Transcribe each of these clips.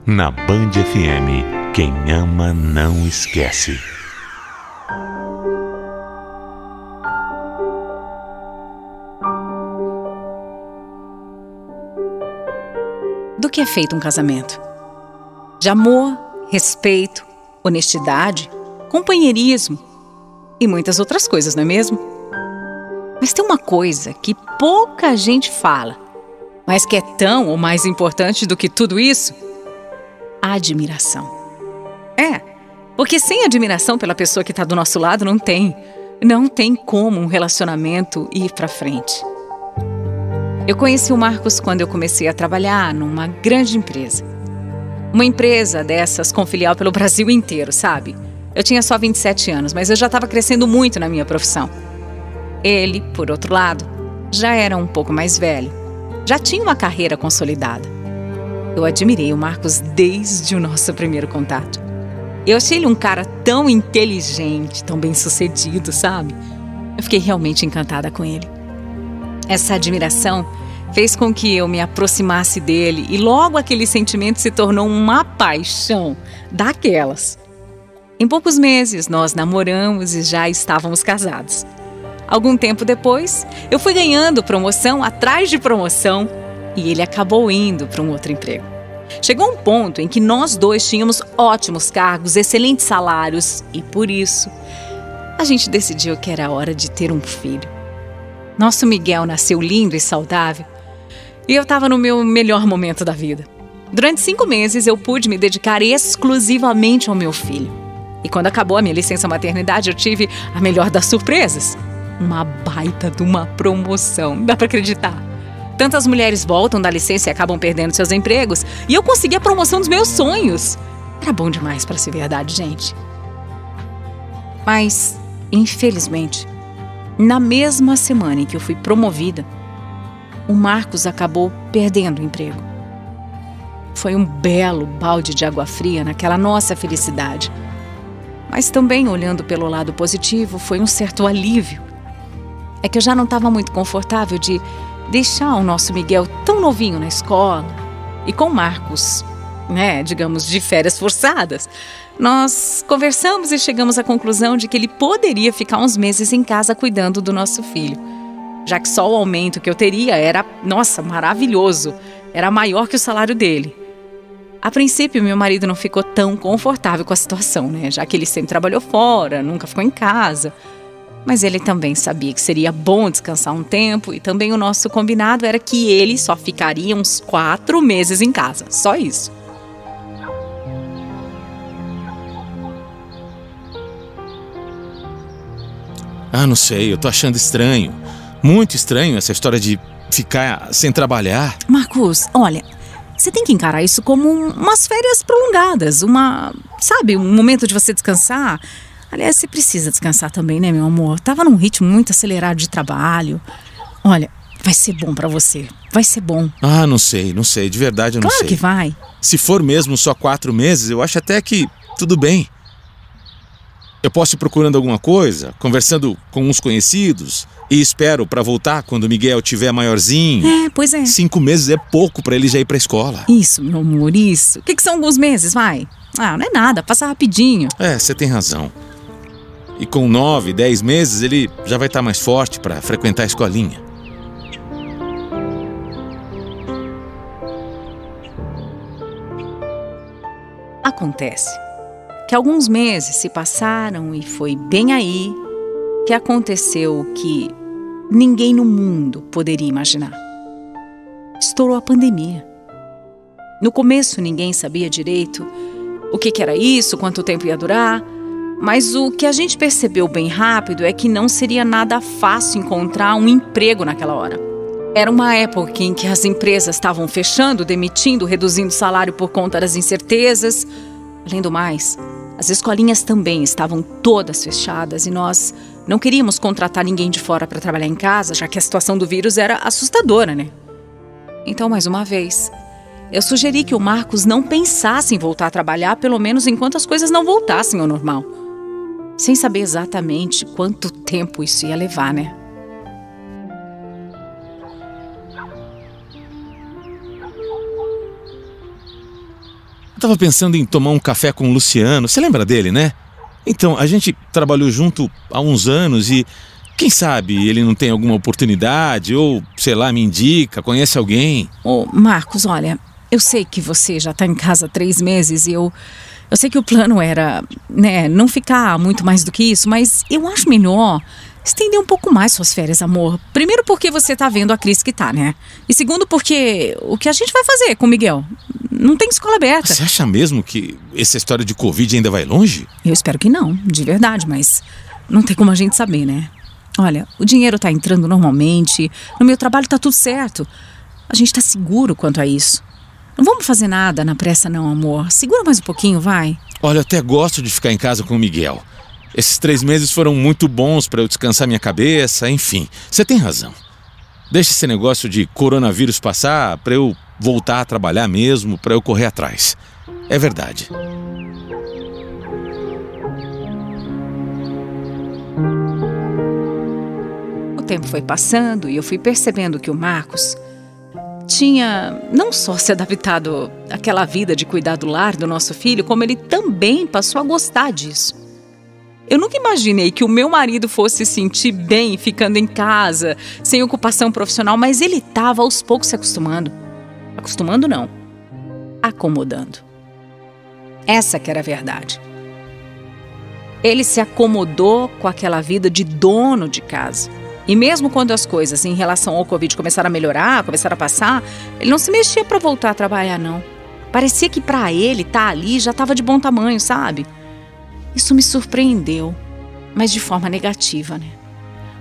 Na Band FM, quem ama não esquece. Do que é feito um casamento? De amor, respeito, honestidade, companheirismo e muitas outras coisas, não é mesmo? Mas tem uma coisa que pouca gente fala, mas que é tão ou mais importante do que tudo isso: a admiração. Porque sem admiração pela pessoa que está do nosso lado não tem como um relacionamento ir para frente. Eu conheci o Marcos quando eu comecei a trabalhar numa grande empresa. Uma empresa dessas com filial pelo Brasil inteiro, sabe? Eu tinha só 27 anos, mas eu já estava crescendo muito na minha profissão. Ele, por outro lado, já era um pouco mais velho. Já tinha uma carreira consolidada. Eu admirei o Marcos desde o nosso primeiro contato. Eu achei ele um cara tão inteligente, tão bem-sucedido, sabe? Eu fiquei realmente encantada com ele. Essa admiração fez com que eu me aproximasse dele e logo aquele sentimento se tornou uma paixão daquelas. Em poucos meses, nós namoramos e já estávamos casados. Algum tempo depois, eu fui ganhando promoção atrás de promoção e ele acabou indo para um outro emprego. Chegou um ponto em que nós dois tínhamos ótimos cargos, excelentes salários e, por isso, a gente decidiu que era hora de ter um filho. Nosso Miguel nasceu lindo e saudável e eu estava no meu melhor momento da vida. Durante 5 meses, eu pude me dedicar exclusivamente ao meu filho. E quando acabou a minha licença maternidade, eu tive a melhor das surpresas: uma baita de uma promoção, dá pra acreditar? Tantas mulheres voltam da licença e acabam perdendo seus empregos, e eu consegui a promoção dos meus sonhos. Era bom demais pra ser verdade, gente. Mas, infelizmente, na mesma semana em que eu fui promovida, o Marcos acabou perdendo o emprego. Foi um belo balde de água fria naquela nossa felicidade. Mas também, olhando pelo lado positivo, foi um certo alívio. É que eu já não estava muito confortável de deixar o nosso Miguel tão novinho na escola. E com o Marcos, digamos, de férias forçadas, nós conversamos e chegamos à conclusão de que ele poderia ficar uns meses em casa cuidando do nosso filho. Já que só o aumento que eu teria era, maravilhoso. Era maior que o salário dele. A princípio, meu marido não ficou tão confortável com a situação, já que ele sempre trabalhou fora, nunca ficou em casa. Mas ele também sabia que seria bom descansar um tempo e também o nosso combinado era que ele só ficaria uns 4 meses em casa, só isso. Não sei, eu tô achando estranho. Muito estranho essa história de ficar sem trabalhar. Marcos, olha, você tem que encarar isso como umas férias prolongadas, um momento de você descansar. Aliás, você precisa descansar também, né, meu amor? Tava num ritmo muito acelerado de trabalho. Olha, vai ser bom pra você. Vai ser bom. Não sei. De verdade eu não sei. Claro que vai. Se for mesmo só 4 meses, eu acho até que tudo bem. Eu posso ir procurando alguma coisa, conversando com uns conhecidos e espero pra voltar quando o Miguel tiver maiorzinho. Pois é. 5 meses é pouco pra ele já ir pra escola. Isso, meu amor, isso. O que são alguns meses, vai? Não é nada, passa rapidinho. Você tem razão. E com 9, 10 meses ele já vai estar mais forte para frequentar a escolinha. Acontece que alguns meses se passaram e foi bem aí que aconteceu o que ninguém no mundo poderia imaginar. Estourou a pandemia. No começo ninguém sabia direito o que era isso, quanto tempo ia durar. Mas o que a gente percebeu bem rápido é que não seria nada fácil encontrar um emprego naquela hora. Era uma época em que as empresas estavam fechando, demitindo, reduzindo o salário por conta das incertezas. Além do mais, as escolinhas também estavam todas fechadas e nós não queríamos contratar ninguém de fora para trabalhar em casa, já que a situação do vírus era assustadora, Então, mais uma vez, eu sugeri que o Marcos não pensasse em voltar a trabalhar, pelo menos enquanto as coisas não voltassem ao normal. Sem saber exatamente quanto tempo isso ia levar, Eu tava pensando em tomar um café com o Luciano. Você lembra dele, né? Então, a gente trabalhou junto há uns anos e... quem sabe ele não tem alguma oportunidade ou, sei lá, me indica, conhece alguém. Ô, Marcos, olha, eu sei que você já tá em casa há 3 meses e eu sei que o plano era, né, não ficar muito mais do que isso, mas eu acho melhor estender um pouco mais suas férias, amor. Primeiro porque você tá vendo a crise que tá, né? E segundo porque o que a gente vai fazer com o Miguel? Não tem escola aberta. Você acha mesmo que essa história de Covid ainda vai longe? Eu espero que não, de verdade, mas não tem como a gente saber, né? Olha, o dinheiro tá entrando normalmente, no meu trabalho tá tudo certo. A gente tá seguro quanto a isso. Não vamos fazer nada na pressa não, amor. Segura mais um pouquinho, vai. Olha, eu até gosto de ficar em casa com o Miguel. Esses 3 meses foram muito bons para eu descansar minha cabeça, enfim. Você tem razão. Deixa esse negócio de coronavírus passar para eu voltar a trabalhar mesmo, para eu correr atrás. É verdade. O tempo foi passando e eu fui percebendo que o Marcos tinha não só se adaptado àquela vida de cuidar do lar do nosso filho, como ele também passou a gostar disso. Eu nunca imaginei que o meu marido fosse se sentir bem ficando em casa, sem ocupação profissional, mas ele estava aos poucos se acostumando. Acostumando não, acomodando. Essa que era a verdade. Ele se acomodou com aquela vida de dono de casa. E mesmo quando as coisas em relação ao Covid começaram a melhorar, começaram a passar, ele não se mexia para voltar a trabalhar, não. Parecia que para ele estar ali já estava de bom tamanho, sabe? Isso me surpreendeu, mas de forma negativa, né?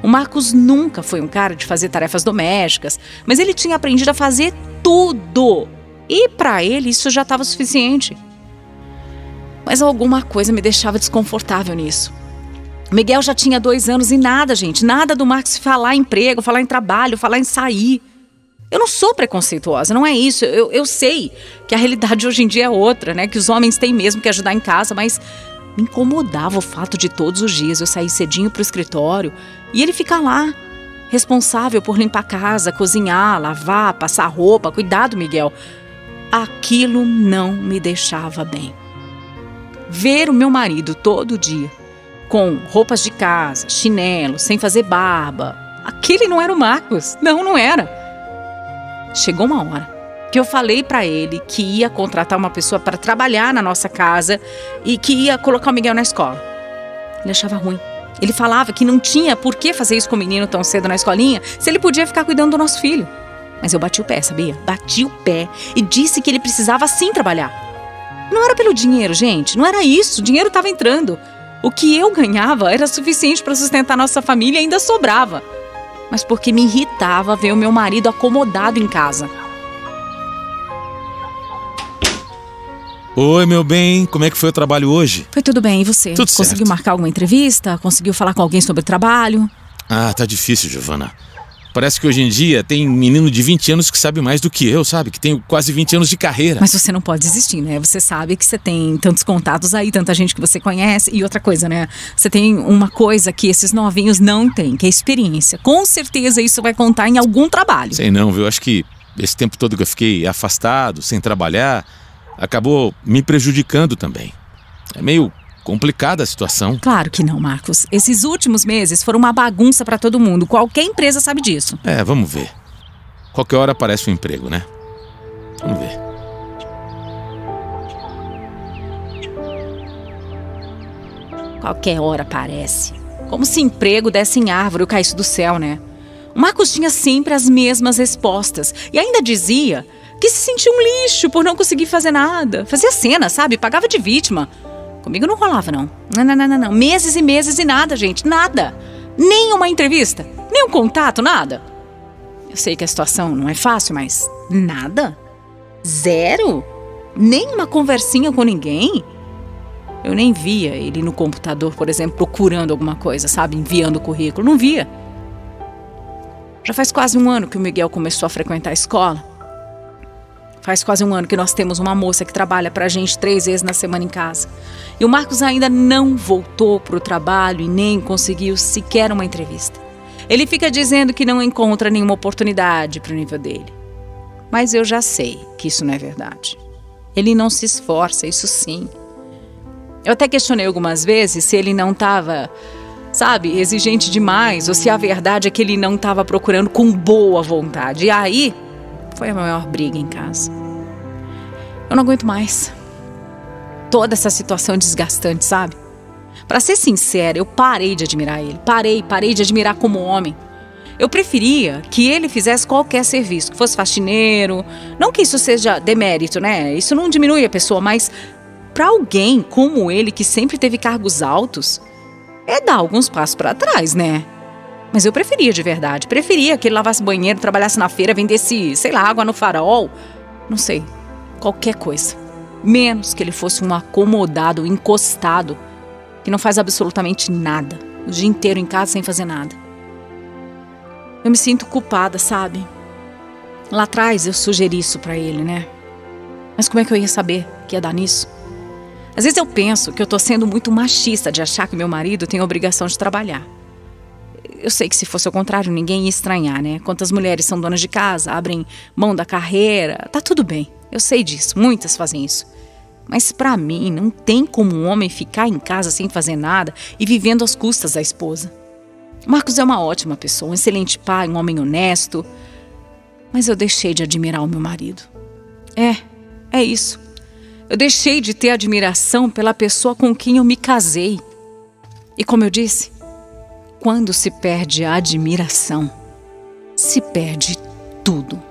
O Marcos nunca foi um cara de fazer tarefas domésticas, mas ele tinha aprendido a fazer tudo. E para ele isso já estava suficiente. Mas alguma coisa me deixava desconfortável nisso. O Miguel já tinha 2 anos e nada, gente. Nada do Marcos falar em emprego, falar em trabalho, falar em sair. Eu não sou preconceituosa, não é isso. Eu sei que a realidade hoje em dia é outra, né? Que os homens têm mesmo que ajudar em casa, mas me incomodava o fato de todos os dias eu sair cedinho pro escritório e ele ficar lá, responsável por limpar a casa, cozinhar, lavar, passar roupa, cuidar do Miguel. Aquilo não me deixava bem. Ver o meu marido todo dia com roupas de casa, chinelo, sem fazer barba. Aquele não era o Marcos. Não era. Chegou uma hora que eu falei pra ele que ia contratar uma pessoa para trabalhar na nossa casa e que ia colocar o Miguel na escola. Ele achava ruim. Ele falava que não tinha por que fazer isso com o menino tão cedo na escolinha, se ele podia ficar cuidando do nosso filho. Mas eu bati o pé, sabia? Bati o pé e disse que ele precisava sim trabalhar. Não era pelo dinheiro, gente. Não era isso. O dinheiro estava entrando. O que eu ganhava era suficiente para sustentar nossa família e ainda sobrava. Mas porque me irritava ver o meu marido acomodado em casa. Oi, meu bem. Como é que foi o trabalho hoje? Foi tudo bem. E você? Tudo certo. Conseguiu marcar alguma entrevista? Conseguiu falar com alguém sobre o trabalho? Ah, tá difícil, Giovana. Parece que hoje em dia tem menino de 20 anos que sabe mais do que eu, sabe? Que tem quase 20 anos de carreira. Mas você não pode desistir, né? Você sabe que você tem tantos contatos aí, tanta gente que você conhece. E outra coisa, né? Você tem uma coisa que esses novinhos não têm, que é experiência. Com certeza isso vai contar em algum trabalho. Sei não, viu? Acho que esse tempo todo que eu fiquei afastado, sem trabalhar, acabou me prejudicando também. É meio complicada a situação. Claro que não, Marcos. Esses últimos meses foram uma bagunça pra todo mundo. Qualquer empresa sabe disso. É, vamos ver. Qualquer hora aparece um emprego, né? Vamos ver. Qualquer hora aparece. Como se emprego desse em árvore ou caísse do céu, né? O Marcos tinha sempre as mesmas respostas. E ainda dizia que se sentia um lixo por não conseguir fazer nada. Fazia cena, sabe? Pagava de vítima. Comigo não rolava, não. Não. Meses e meses e nada, gente. Nada. Nem uma entrevista. Nem um contato, nada. Eu sei que a situação não é fácil, mas nada. 0. Nem uma conversinha com ninguém. Eu nem via ele no computador, por exemplo, procurando alguma coisa, sabe? Enviando o currículo. Não via. Já faz quase 1 ano que o Miguel começou a frequentar a escola. Faz quase 1 ano que nós temos uma moça que trabalha pra gente 3 vezes na semana em casa. E o Marcos ainda não voltou pro trabalho e nem conseguiu sequer uma entrevista. Ele fica dizendo que não encontra nenhuma oportunidade pro nível dele. Mas eu já sei que isso não é verdade. Ele não se esforça, isso sim. Eu até questionei algumas vezes se ele não estava, sabe, exigente demais, ou se a verdade é que ele não estava procurando com boa vontade. E aí, foi a maior briga em casa. Eu não aguento mais. Toda essa situação desgastante, sabe? Pra ser sincera, eu parei de admirar ele. Parei de admirar como homem. Eu preferia que ele fizesse qualquer serviço, que fosse faxineiro. Não que isso seja demérito, né? Isso não diminui a pessoa, mas pra alguém como ele, que sempre teve cargos altos, é dar alguns passos pra trás, né? Mas eu preferia de verdade. Preferia que ele lavasse banheiro, trabalhasse na feira, vendesse, sei lá, água no farol. Não sei, qualquer coisa. Menos que ele fosse um acomodado, encostado, que não faz absolutamente nada. O dia inteiro em casa sem fazer nada. Eu me sinto culpada, sabe? Lá atrás eu sugeri isso pra ele, né? Mas como é que eu ia saber que ia dar nisso? Às vezes eu penso que eu tô sendo muito machista de achar que meu marido tem a obrigação de trabalhar. Eu sei que se fosse ao contrário, ninguém ia estranhar, né? Quantas mulheres são donas de casa, abrem mão da carreira, tá tudo bem. Eu sei disso, muitas fazem isso. Mas pra mim, não tem como um homem ficar em casa sem fazer nada e vivendo às custas da esposa. Marcos é uma ótima pessoa, um excelente pai, um homem honesto. Mas eu deixei de admirar o meu marido. É isso. Eu deixei de ter admiração pela pessoa com quem eu me casei. E como eu disse, quando se perde a admiração, se perde tudo.